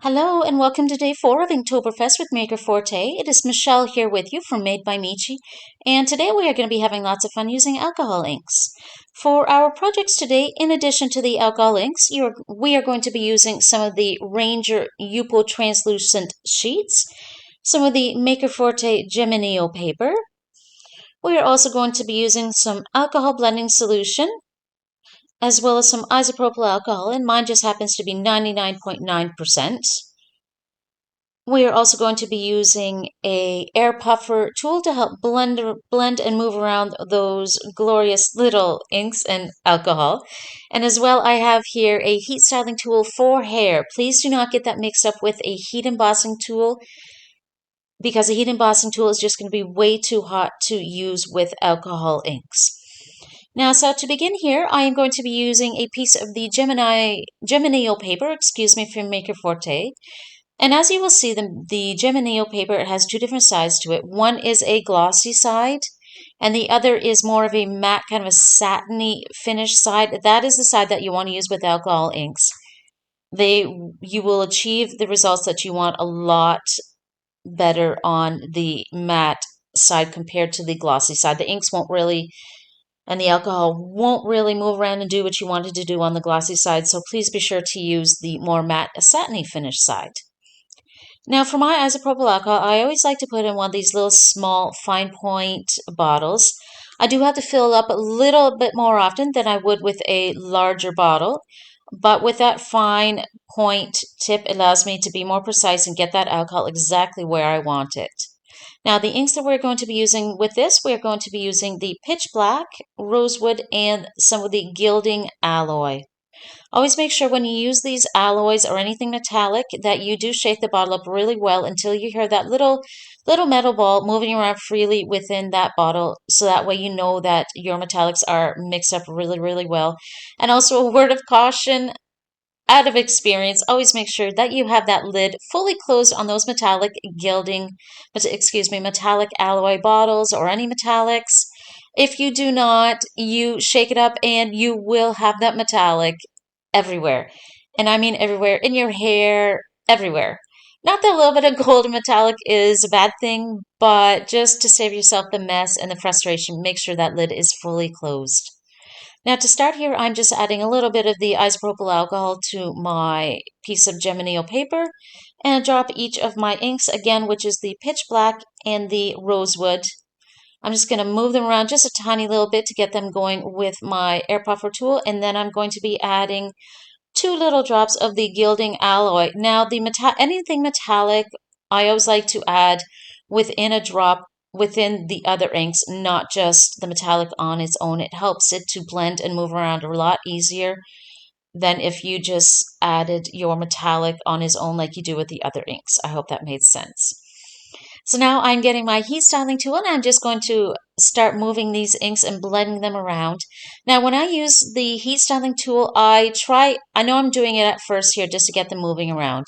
Hello and welcome to day 4 of Inktoberfest with Maker Forte. It is Michelle here with you from Made by Michi, and today we are going to be having lots of fun using alcohol inks. For our projects today, in addition to the alcohol inks, we are going to be using some of the Ranger Yupo translucent sheets, some of the Maker Forte Geminio paper. We are also going to be using some alcohol blending solution, as well as some isopropyl alcohol, and mine just happens to be 99.9%. We are also going to be using a air puffer tool to help blend and move around those glorious little inks and alcohol. And as well, I have here a heat styling tool for hair. Please do not get that mixed up with a heat embossing tool, because a heat embossing tool is just going to be way too hot to use with alcohol inks. Now, so to begin here, I am going to be using a piece of the Geminio paper, from Maker Forte. And as you will see, the Geminio paper, it has two different sides to it. One is a glossy side, and the other is more of a matte, kind of a satiny finish side. That is the side that you want to use with alcohol inks. You will achieve the results that you want a lot better on the matte side compared to the glossy side. The inks won't really, and the alcohol won't really move around and do what you wanted to do on the glossy side, so please be sure to use the more matte satiny finish side. Now for my isopropyl alcohol, I always like to put in one of these little small fine point bottles. I do have to fill it up a little bit more often than I would with a larger bottle, but with that fine point tip, it allows me to be more precise and get that alcohol exactly where I want it. Now the inks that we're going to be using with this, we're going to be using the pitch black, rosewood, and some of the gilding alloy. Always make sure when you use these alloys or anything metallic that you do shake the bottle up really well until you hear that little metal ball moving around freely within that bottle, so that way you know that your metallics are mixed up really well. And also a word of caution, out of experience, always make sure that you have that lid fully closed on those metallic alloy bottles or any metallics. If you do not, you shake it up and you will have that metallic everywhere. And I mean everywhere, in your hair, everywhere. Not that a little bit of gold metallic is a bad thing, but just to save yourself the mess and the frustration, make sure that lid is fully closed. Now to start here, I'm just adding a little bit of the isopropyl alcohol to my piece of Geminio paper and drop each of my inks again, which is the pitch black and the rosewood. I'm just going to move them around just a tiny little bit to get them going with my air puffer tool, and then I'm going to be adding 2 little drops of the gilding alloy. Now anything metallic, I always like to add within a drop within the other inks, not just the metallic on its own. It helps it to blend and move around a lot easier than if you just added your metallic on its own like you do with the other inks. I hope that made sense. So now I'm getting my heat styling tool and I'm just going to start moving these inks and blending them around. Now when I use the heat styling tool, I know I'm doing it at first here just to get them moving around,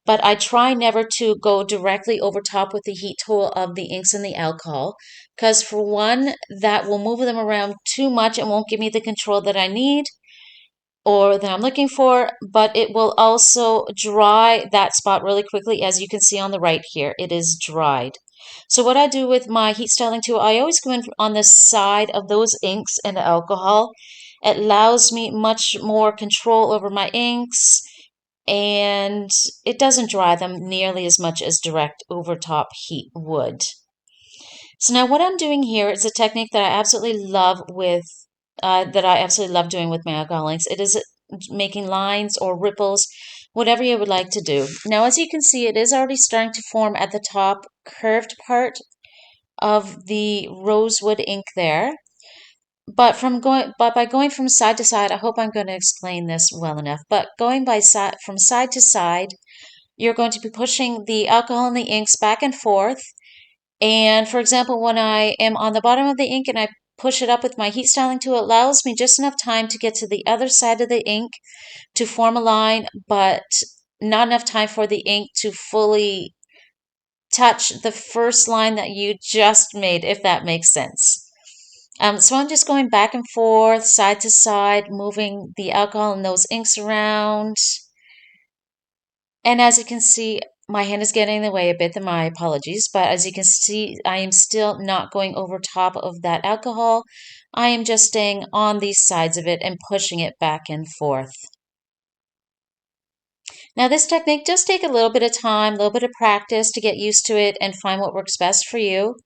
but I try never to go directly over top with the heat tool of the inks and the alcohol, because for one, that will move them around too much and won't give me the control that I need or that I'm looking for, but it will also dry that spot really quickly. As you can see on the right here, it is dried. So what I do with my heat styling tool, I always go in on the side of those inks and alcohol. It allows me much more control over my inks, and it doesn't dry them nearly as much as direct over top heat would. So now what I'm doing here is a technique that I absolutely love doing with my alcohol inks. It is making lines or ripples, whatever you would like to do. Now, as you can see, it is already starting to form at the top curved part of the rosewood ink there. But by going from side to side, I hope I'm going to explain this well enough. But going from side to side, you're going to be pushing the alcohol and the inks back and forth. And for example, when I am on the bottom of the ink and I push it up with my heat styling tool, it allows me just enough time to get to the other side of the ink to form a line, but not enough time for the ink to fully touch the first line that you just made, if that makes sense. So I'm just going back and forth, side to side, moving the alcohol and those inks around. And as you can see, my hand is getting in the way a bit, and my apologies, but as you can see, I am still not going over top of that alcohol. I am just staying on these sides of it and pushing it back and forth. Now, this technique does take a little bit of time, a little bit of practice to get used to it and find what works best for you.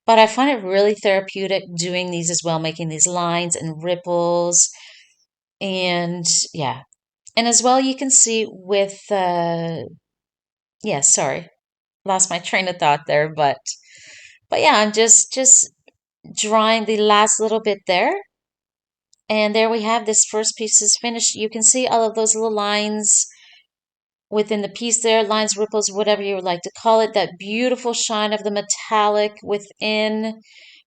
But I find it really therapeutic doing these as well, making these lines and ripples. And yeah. And as well, you can see with, yeah, sorry, lost my train of thought there. But yeah, I'm just drawing the last little bit there. And there we have this first piece is finished. You can see all of those little lines within the piece there, lines, ripples, whatever you would like to call it, that beautiful shine of the metallic within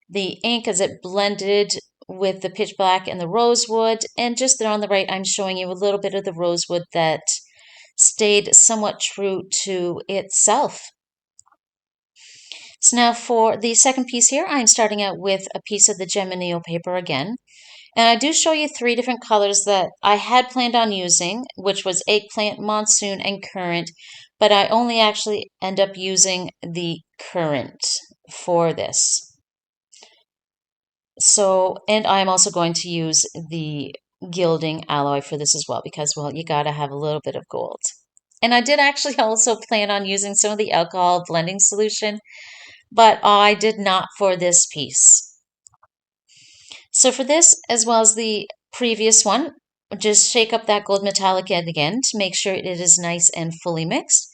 the ink as it blended with the pitch black and the rosewood. And just there on the right, I'm showing you a little bit of the rosewood that stayed somewhat true to itself. So now for the second piece here, I'm starting out with a piece of the Geminio paper again. And I do show you three different colors that I had planned on using, which was eggplant, monsoon, and currant, but I only actually end up using the currant for this. So, and I'm also going to use the gilding alloy for this as well because, well, you gotta have a little bit of gold. And I did actually also plan on using some of the alcohol blending solution, but I did not for this piece. So for this, as well as the previous one, just shake up that gold metallic end again to make sure it is nice and fully mixed.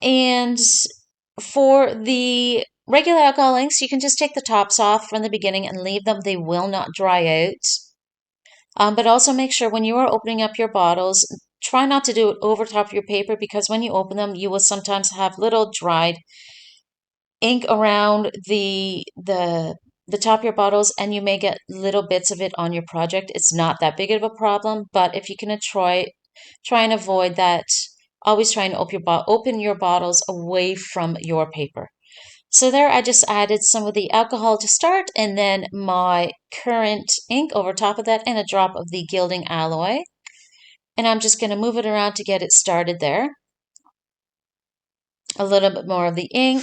And for the regular alcohol inks, you can just take the tops off from the beginning and leave them. They will not dry out. But also make sure when you are opening up your bottles, try not to do it over top of your paper because when you open them, you will sometimes have little dried ink around the top of your bottles and you may get little bits of it on your project. It's not that big of a problem, but if you can try and avoid that, always try and open your bottles away from your paper. So there I just added some of the alcohol to start and then my currant ink over top of that and a drop of the gilding alloy. And I'm just going to move it around to get it started there. A little bit more of the ink.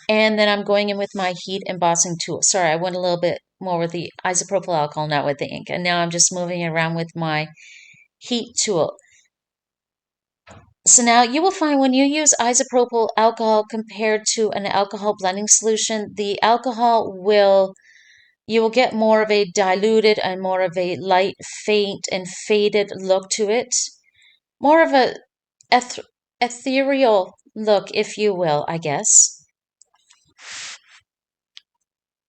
And then I'm going in with my heat embossing tool. Sorry, I went a little bit more with the isopropyl alcohol, not with the ink. And now I'm just moving it around with my heat tool. So now you will find when you use isopropyl alcohol compared to an alcohol blending solution, the alcohol you will get more of a diluted and more of a light, faint, and faded look to it. More of a ethereal look, if you will, I guess.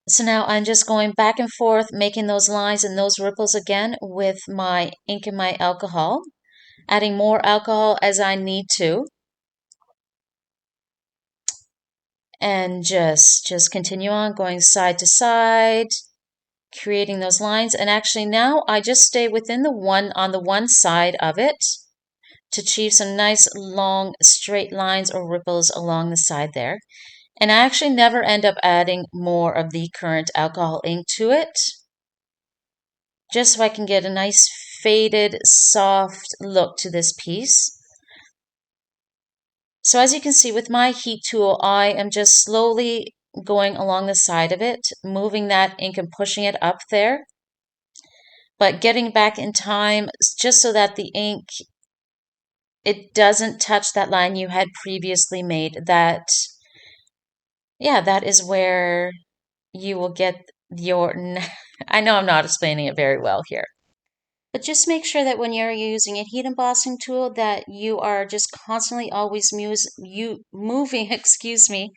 So now I'm just going back and forth, making those lines and those ripples again with my ink and my alcohol, adding more alcohol as I need to. And just continue on going side to side, creating those lines. And actually now I just stay within the one on the one side of it to achieve some nice long straight lines or ripples along the side there. And I actually never end up adding more of the currant alcohol ink to it, just so I can get a nice faded, soft look to this piece. So as you can see with my heat tool, I am just slowly going along the side of it, moving that ink and pushing it up there, but getting back in time just so that the ink, it doesn't touch that line you had previously made. That, yeah, that is where you will get your, I know I'm not explaining it very well here. But just make sure that when you're using a heat embossing tool that you are just constantly always moving, excuse me,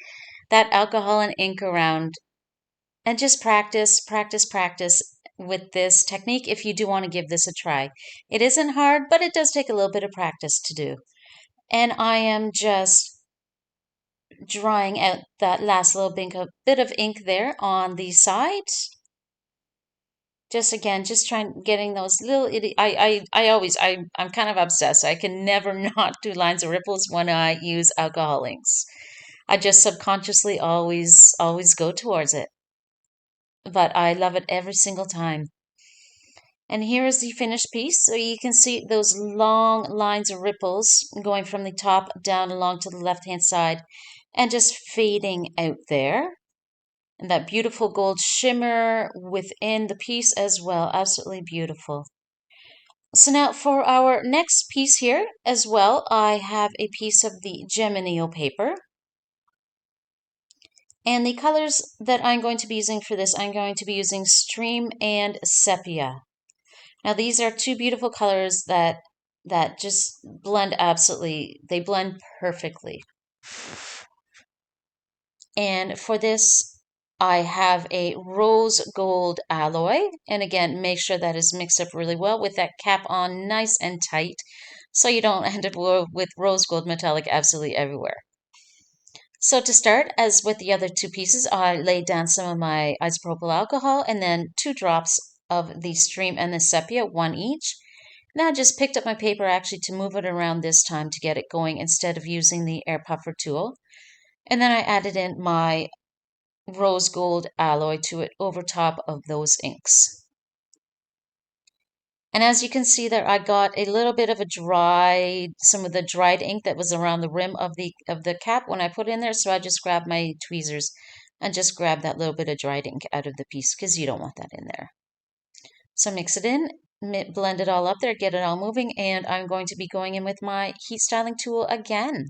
that alcohol and ink around. And just practice, practice, practice with this technique if you do want to give this a try. It isn't hard, but it does take a little bit of practice to do. And I am just drawing out that last little bit of ink there on the side. Just again, just trying getting those little I'm kind of obsessed. I can never not do lines or ripples when I use alcohol inks. I just subconsciously always go towards it. But I love it every single time. And here is the finished piece. So you can see those long lines of ripples going from the top down along to the left-hand side and just fading out there. And that beautiful gold shimmer within the piece as well. Absolutely beautiful. So now for our next piece here as well, I have a piece of the Geminio paper. And the colors that I'm going to be using for this, I'm going to be using Stream and Sepia. Now these are two beautiful colors that just blend absolutely, they blend perfectly. And for this, I have a rose gold alloy. And again, make sure that is mixed up really well with that cap on nice and tight so you don't end up with rose gold metallic absolutely everywhere. So to start, as with the other two pieces, I laid down some of my isopropyl alcohol and then 2 drops of the Stream and the Sepia, one each. Now I just picked up my paper actually to move it around this time to get it going instead of using the air puffer tool. And then I added in my rose gold alloy to it over top of those inks. And as you can see there, I got a little bit of some of the dried ink that was around the rim of the cap when I put it in there. So I just grabbed my tweezers and just grabbed that little bit of dried ink out of the piece because you don't want that in there. So mix it in, blend it all up there, get it all moving, and I'm going to be going in with my heat styling tool again.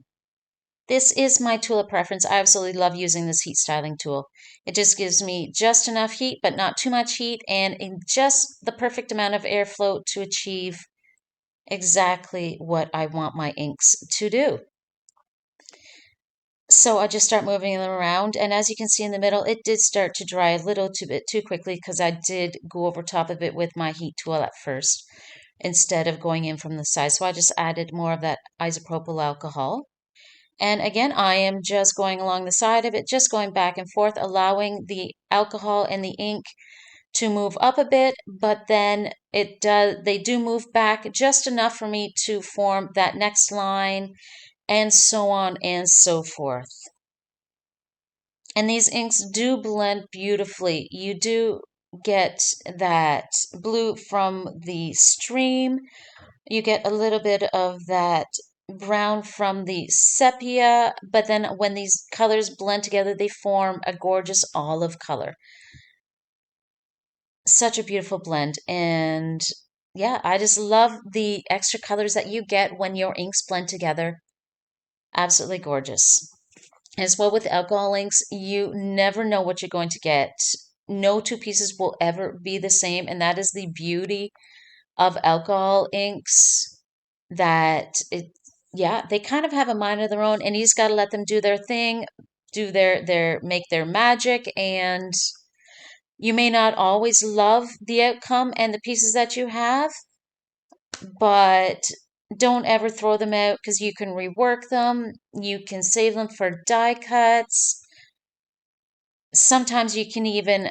This is my tool of preference. I absolutely love using this heat styling tool. It just gives me just enough heat, but not too much heat, and in just the perfect amount of airflow to achieve exactly what I want my inks to do. So I just start moving them around, and as you can see in the middle, it did start to dry a little bit too quickly because I did go over top of it with my heat tool at first instead of going in from the side. So I just added more of that isopropyl alcohol. And again, I am just going along the side of it, just going back and forth, allowing the alcohol and the ink to move up a bit, but then they do move back just enough for me to form that next line, and so on and so forth. And these inks do blend beautifully. You do get that blue from the Stream. You get a little bit of that brown from the sepia, but then when these colors blend together, they form a gorgeous olive color. Such a beautiful blend. And yeah, I just love the extra colors that you get when your inks blend together. Absolutely gorgeous. As well with alcohol inks, you never know what you're going to get. No two pieces will ever be the same, and that is the beauty of alcohol inks. Yeah, they kind of have a mind of their own, and you just got to let them do their thing, do their make their magic, and you may not always love the outcome and the pieces that you have, but don't ever throw them out because you can rework them. You can save them for die cuts. Sometimes you can even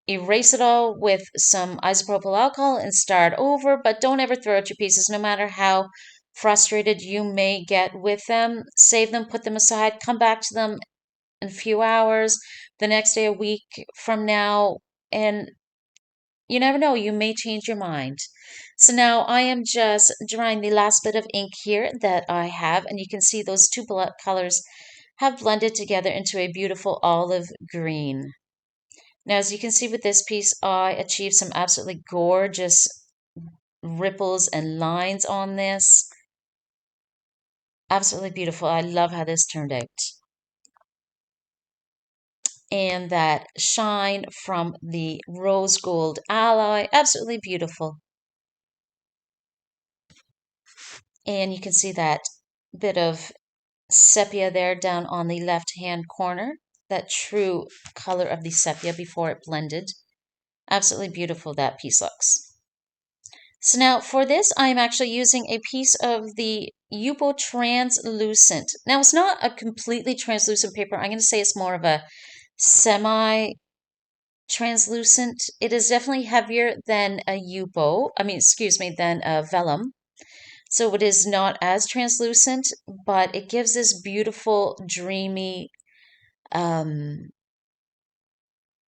erase it all with some isopropyl alcohol and start over, but don't ever throw out your pieces no matter how frustrated you may get with them. Save them, put them aside, come back to them in a few hours, the next day, a week from now, and you never know, you may change your mind. So now I am just drying the last bit of ink here that I have, and you can see those two colors have blended together into a beautiful olive green. Now, as you can see with this piece, I achieved some absolutely gorgeous ripples and lines on this. Absolutely beautiful. I love how this turned out. And that shine from the rose gold alloy, absolutely beautiful. And you can see that bit of sepia there down on the left-hand corner, that true color of the sepia before it blended. Absolutely beautiful that piece looks. So now for this, I'm actually using a piece of the Yupo translucent. Now it's not a completely translucent paper. I'm going to say it's more of a semi-translucent. It is definitely heavier than a Yupo. Excuse me, than a vellum. So it is not as translucent, but it gives this beautiful, dreamy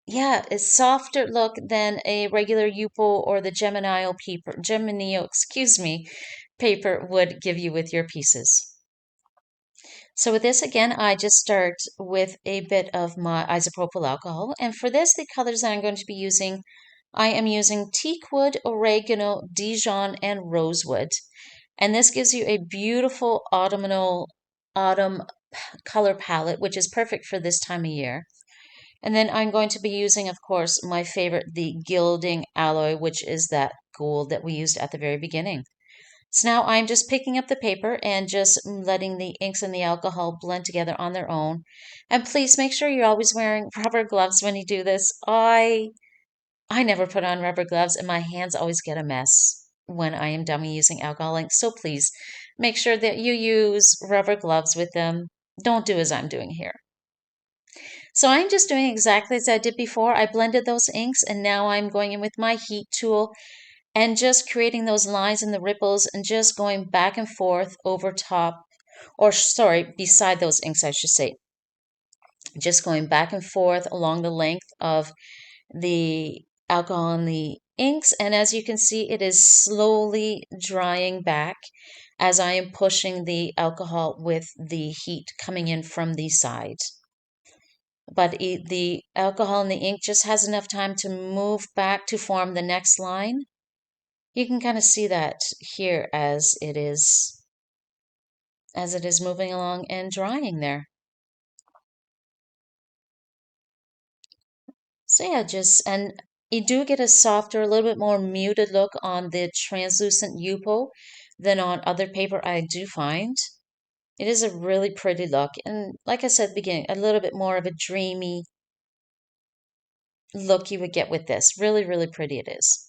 yeah, it's softer look than a regular Yupo or the Geminio, excuse me, paper would give you with your pieces. So with this, again, I just start with a bit of my isopropyl alcohol. And for this, the colors that I'm going to be using, I am using teakwood, oregano, Dijon, and rosewood. And this gives you a beautiful autumn color palette, which is perfect for this time of year. And then I'm going to be using, of course, my favorite, the gilding alloy, which is that gold that we used at the very beginning. So now I'm just picking up the paper and just letting the inks and the alcohol blend together on their own. And please make sure you're always wearing rubber gloves when you do this. I never put on rubber gloves and my hands always get a mess when I am done using alcohol inks. So please make sure that you use rubber gloves with them. Don't do as I'm doing here. So I'm just doing exactly as I did before. I blended those inks and now I'm going in with my heat tool and just creating those lines and the ripples and just going back and forth over top, or sorry, beside those inks, I should say. Just going back and forth along the length of the alcohol and the inks. And as you can see, it is slowly drying back as I am pushing the alcohol with the heat coming in from the sides. But the alcohol and the ink just has enough time to move back to form the next line. You can kind of see that here as it is moving along and drying there. So yeah, and you do get a softer, a little bit more muted look on the translucent Yupo than on other paper, I do find. It is a really pretty look. And like I said at the beginning, a little bit more of a dreamy look you would get with this. Really, really pretty it is.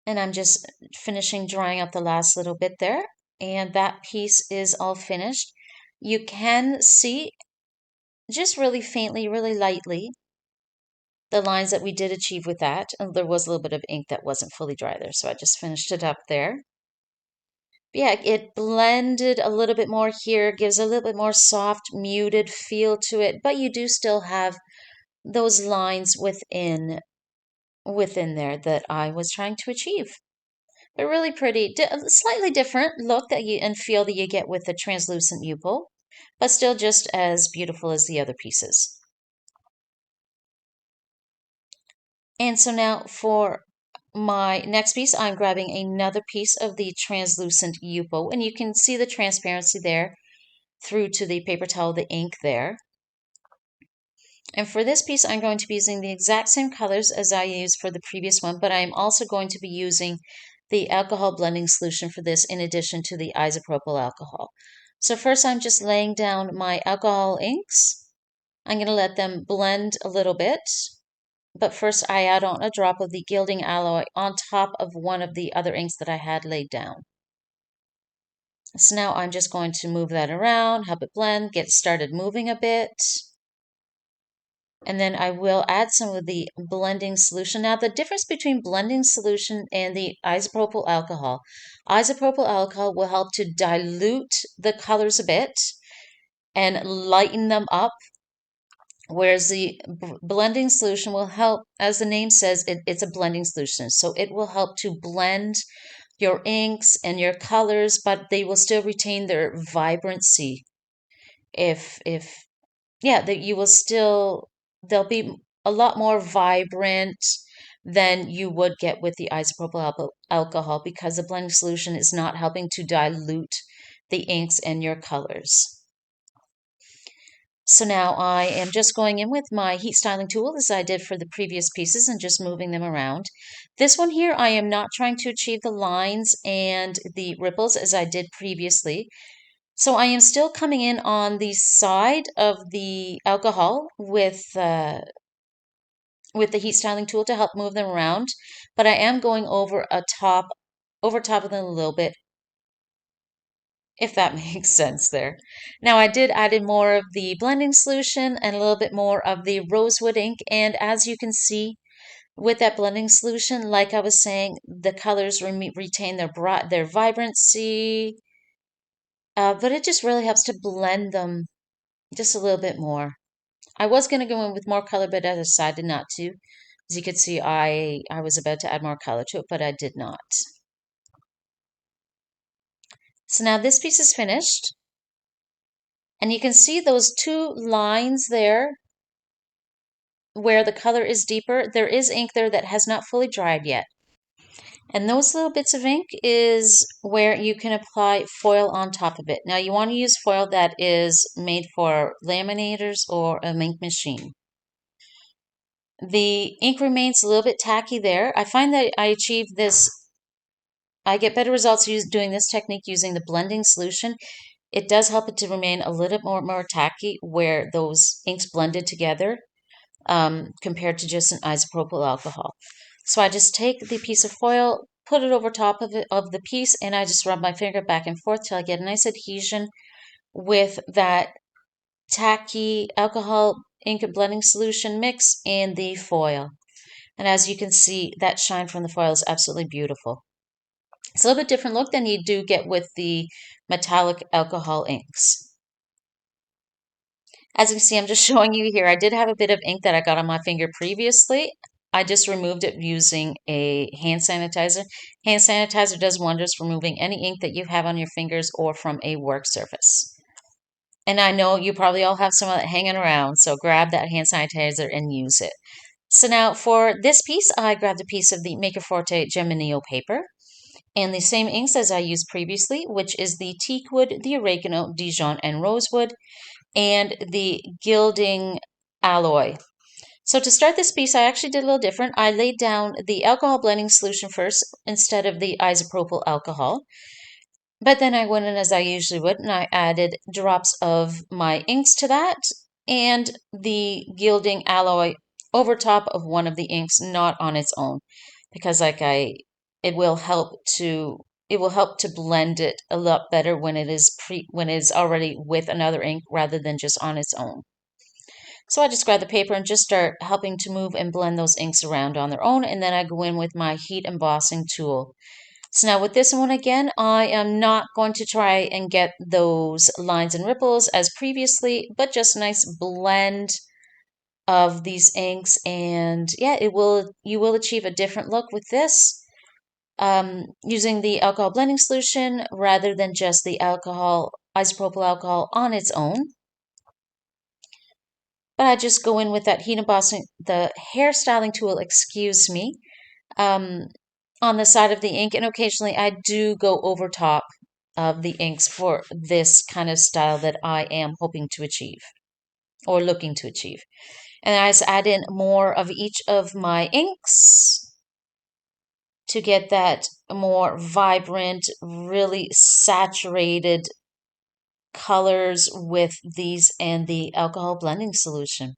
And I'm just finishing drying up the last little bit there. And that piece is all finished. You can see just really faintly, really lightly, the lines that we did achieve with that. And there was a little bit of ink that wasn't fully dry there, so I just finished it up there. But yeah, it blended a little bit more here, gives a little bit more soft, muted feel to it, but you do still have those lines within there that I was trying to achieve. But really pretty, slightly different look that you and feel that you get with the translucent Yupo, but still just as beautiful as the other pieces. And so now for my next piece, I'm grabbing another piece of the translucent Yupo, and you can see the transparency there through to the paper towel, the ink there. And for this piece, I'm going to be using the exact same colors as I used for the previous one, but I'm also going to be using the alcohol blending solution for this in addition to the isopropyl alcohol. So first I'm just laying down my alcohol inks. I'm going to let them blend a little bit. But first I add on a drop of the gilding alloy on top of one of the other inks that I had laid down. So now I'm just going to move that around, help it blend, get started moving a bit. And then I will add some of the blending solution. Now, the difference between blending solution and the isopropyl alcohol will help to dilute the colors a bit and lighten them up, whereas the blending solution will help, as the name says, it's a blending solution. So it will help to blend your inks and your colors, but they will still retain their vibrancy. If yeah, that you will still, they'll be a lot more vibrant than you would get with the isopropyl alcohol because the blending solution is not helping to dilute the inks and your colors. So now I am just going in with my heat styling tool as I did for the previous pieces and just moving them around. This one here, I am not trying to achieve the lines and the ripples as I did previously. So I am still coming in on the side of the alcohol with the heat styling tool to help move them around, but I am going over top of them a little bit, if that makes sense there. Now I did add in more of the blending solution and a little bit more of the rosewood ink, and as you can see with that blending solution, like I was saying, the colors retain their vibrancy, but it just really helps to blend them just a little bit more. I was going to go in with more color, but I decided not to. As you can see, I was about to add more color to it, but I did not. So now this piece is finished. And you can see those two lines there where the color is deeper. There is ink there that has not fully dried yet. And those little bits of ink is where you can apply foil on top of it. Now you want to use foil that is made for laminators or a ink machine. The ink remains a little bit tacky there. I find that I achieve this, I get better results doing this technique using the blending solution. It does help it to remain a little bit more tacky where those inks blended together compared to just an isopropyl alcohol. So I just take the piece of foil, put it over top of the piece, and I just rub my finger back and forth till I get a nice adhesion with that tacky alcohol ink and blending solution mix and the foil. And as you can see, that shine from the foil is absolutely beautiful. It's a little bit different look than you do get with the metallic alcohol inks. As you can see, I'm just showing you here. I did have a bit of ink that I got on my finger previously. I just removed it using a hand sanitizer. Hand sanitizer does wonders for removing any ink that you have on your fingers or from a work surface. And I know you probably all have some of that hanging around, so grab that hand sanitizer and use it. So now for this piece, I grabbed a piece of the Maker Forte Geminio paper and the same inks as I used previously, which is the teakwood, the oregano, Dijon, and rosewood, and the gilding alloy. So to start this piece, I actually did a little different. I laid down the alcohol blending solution first instead of the isopropyl alcohol. But then I went in as I usually would, and I added drops of my inks to that and the gilding alloy over top of one of the inks, not on its own, because it will help to blend it a lot better when it is already with another ink rather than just on its own. So I just grab the paper and just start helping to move and blend those inks around on their own, and then I go in with my heat embossing tool. So now with this one again, I am not going to try and get those lines and ripples as previously, but just a nice blend of these inks, and yeah, you will achieve a different look with this using the alcohol blending solution rather than just the isopropyl alcohol on its own. But I just go in with that heat embossing, the hairstyling tool, excuse me, um, on the side of the ink, and occasionally I do go over top of the inks for this kind of style that I am hoping to achieve or looking to achieve. And I just add in more of each of my inks to get that more vibrant, really saturated colors with these and the alcohol blending solution.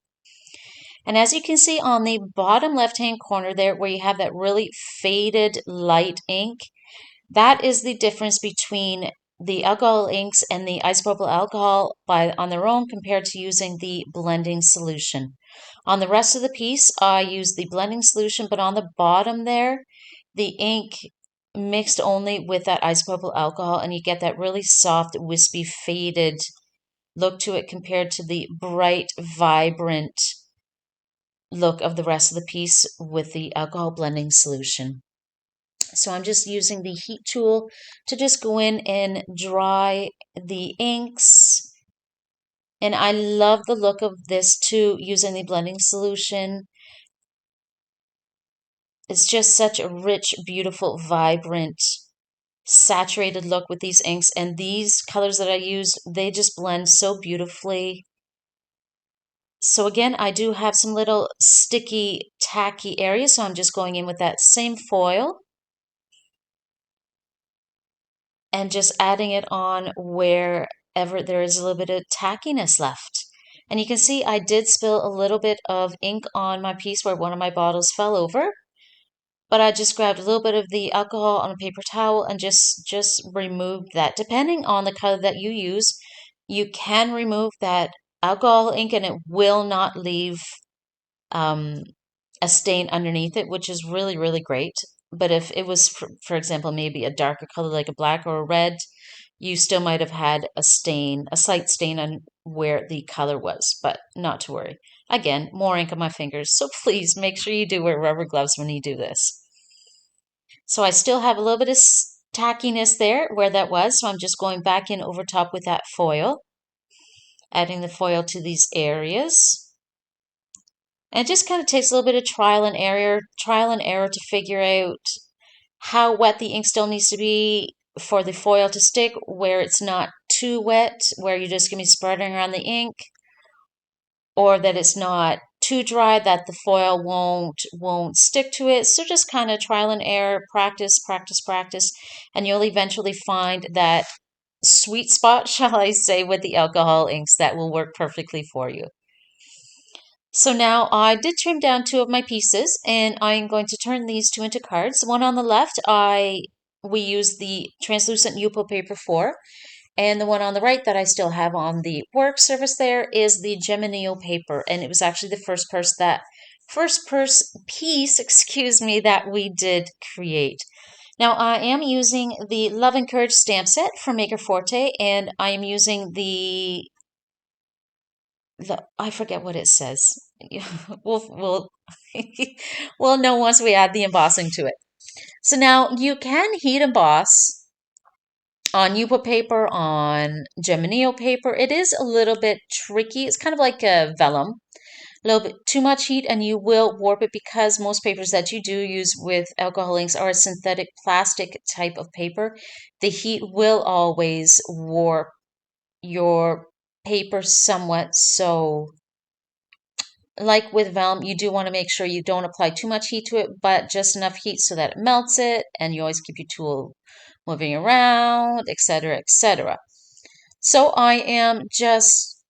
And as you can see on the bottom left-hand corner there where you have that really faded light ink, that is the difference between the alcohol inks and the isopropyl alcohol on their own compared to using the blending solution. On the rest of the piece, I use the blending solution, but on the bottom there, the ink mixed only with that isopropyl alcohol, and you get that really soft, wispy, faded look to it compared to the bright, vibrant look of the rest of the piece with the alcohol blending solution. So I'm just using the heat tool to just go in and dry the inks. And I love the look of this too, using the blending solution. It's just such a rich, beautiful, vibrant, saturated look with these inks. And these colors that I used, they just blend so beautifully. So again, I do have some little sticky, tacky areas, so I'm just going in with that same foil and just adding it on wherever there is a little bit of tackiness left. And you can see I did spill a little bit of ink on my piece where one of my bottles fell over, but I just grabbed a little bit of the alcohol on a paper towel and just removed that. Depending on the color that you use, you can remove that alcohol ink and it will not leave um, a stain underneath it, which is really, really great. But if it was, for example, maybe a darker color like a black or a red, you still might have had a stain, a slight stain on where the color was, but not to worry. Again, more ink on my fingers, so please make sure you do wear rubber gloves when you do this. So I still have a little bit of tackiness there where that was, so I'm just going back in over top with that foil, adding the foil to these areas. And it just kind of takes a little bit of trial and error to figure out how wet the ink still needs to be for the foil to stick, where it's not too wet, where you're just going to be spreading around the ink, or that it's not too dry that the foil won't stick to it. So just kind of trial and error, practice, practice, practice, and you'll eventually find that sweet spot, shall I say, with the alcohol inks that will work perfectly for you. So now I did trim down two of my pieces, and I'm going to turn these two into cards. The one on the left, we use the translucent Yupo paper for, and the one on the right that I still have on the work surface there is the Geminio paper, and it was actually the first piece, excuse me, that we did create. Now I am using the Love and Courage stamp set from Maker Forte, and I am using the I forget what it says. we'll we'll know once we add the embossing to it. So now you can heat emboss on Yupo paper, on Geminio paper. It is a little bit tricky. It's kind of like a vellum. A little bit too much heat and you will warp it, because most papers that you do use with alcohol inks are a synthetic plastic type of paper. The heat will always warp your paper somewhat. So like with vellum, you do want to make sure you don't apply too much heat to it, but just enough heat so that it melts it, and you always keep your tool moving around, etc., etc. So I am just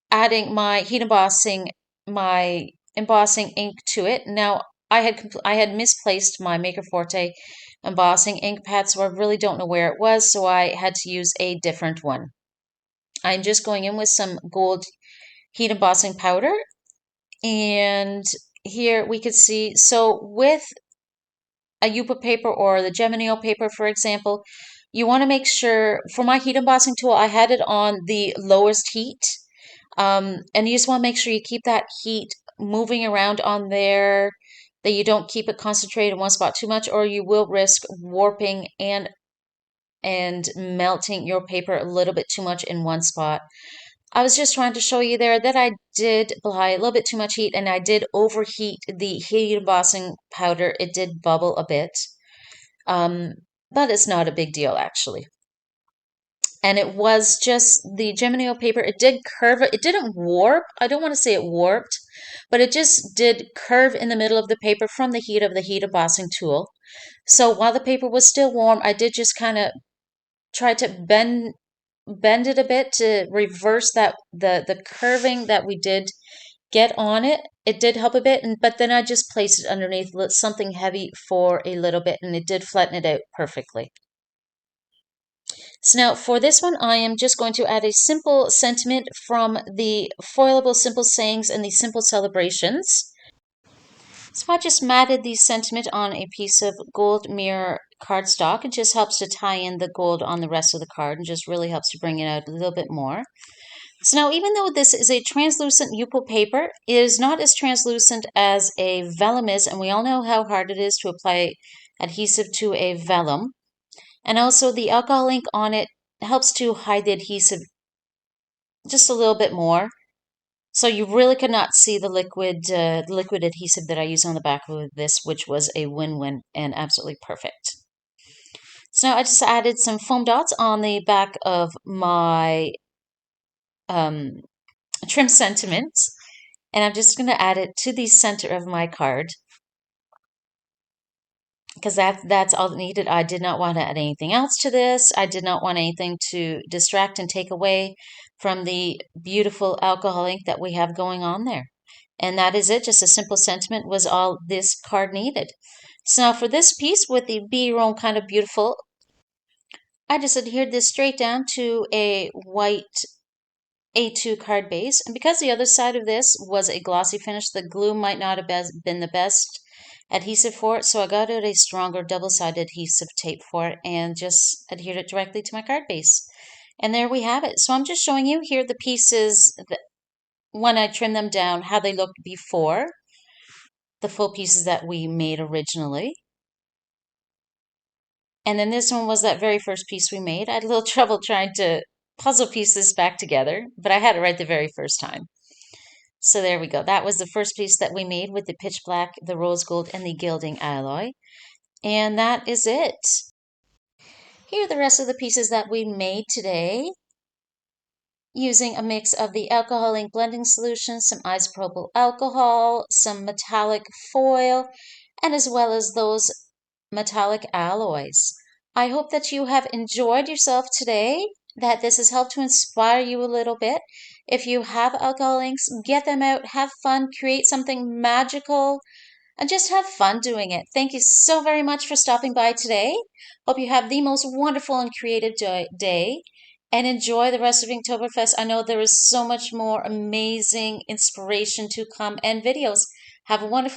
adding my embossing ink to it. Now I had misplaced my Maker Forte embossing ink pad, so I really don't know where it was, so I had to use a different one. I'm just going in with some gold heat embossing powder, and here we could see, so with a Yupo paper or the Geminio paper, for example, you want to make sure, for my heat embossing tool, I had it on the lowest heat. And you just want to make sure you keep that heat moving around on there, that you don't keep it concentrated in one spot too much, or you will risk warping and melting your paper a little bit too much in one spot. I was just trying to show you there that I did apply a little bit too much heat, and I did overheat the heat embossing powder. It did bubble a bit, um, but it's not a big deal actually. And it was just the Geminio paper. It did curve. It didn't warp. I don't want to say it warped, but it just did curve in the middle of the paper from the heat of the heat embossing tool. So while the paper was still warm, I did just kind of try to bend it a bit to reverse that the curving that we did get on it. It did help a bit, but then I just placed it underneath something heavy for a little bit, and it did flatten it out perfectly. So now for this one, I am just going to add a simple sentiment from the Foilable Simple Sayings and the Simple Celebrations. So I just matted the sentiment on a piece of gold mirror cardstock. It just helps to tie in the gold on the rest of the card and just really helps to bring it out a little bit more. So now, even though this is a translucent Yupo paper, it is not as translucent as a vellum is, and we all know how hard it is to apply adhesive to a vellum. And also the alcohol ink on it helps to hide the adhesive just a little bit more. So you really could not see the liquid adhesive that I use on the back of this, which was a win-win and absolutely perfect. So now I just added some foam dots on the back of my trim sentiment, and I'm just going to add it to the center of my card, because that's all it needed. I did not want to add anything else to this. I did not want anything to distract and take away from the beautiful alcohol ink that we have going on there. And that is it. Just a simple sentiment was all this card needed. So now for this piece with the Be Your Own Kind of Beautiful, I just adhered this straight down to a white A2 card base. And because the other side of this was a glossy finish, the glue might not have been the best adhesive for it, so I got out a stronger double-sided adhesive tape for it and just adhered it directly to my card base. And there we have it. So I'm just showing you here the pieces that, when I trim them down, how they looked before, the full pieces that we made originally. And then this one was that very first piece we made. I had a little trouble trying to puzzle piece this back together, but I had it right the very first time. So there we go. That was the first piece that we made with the pitch black, the rose gold, and the gilding alloy. And that is it. Here are the rest of the pieces that we made today, using a mix of the alcohol ink blending solution, some isopropyl alcohol, some metallic foil, and as well as those metallic alloys. I hope that you have enjoyed yourself today, that this has helped to inspire you a little bit. If you have alcohol inks, get them out, have fun, create something magical, and just have fun doing it. Thank you so very much for stopping by today. Hope you have the most wonderful and creative day and enjoy the rest of Inktoberfest. I know there is so much more amazing inspiration to come and videos. Have a wonderful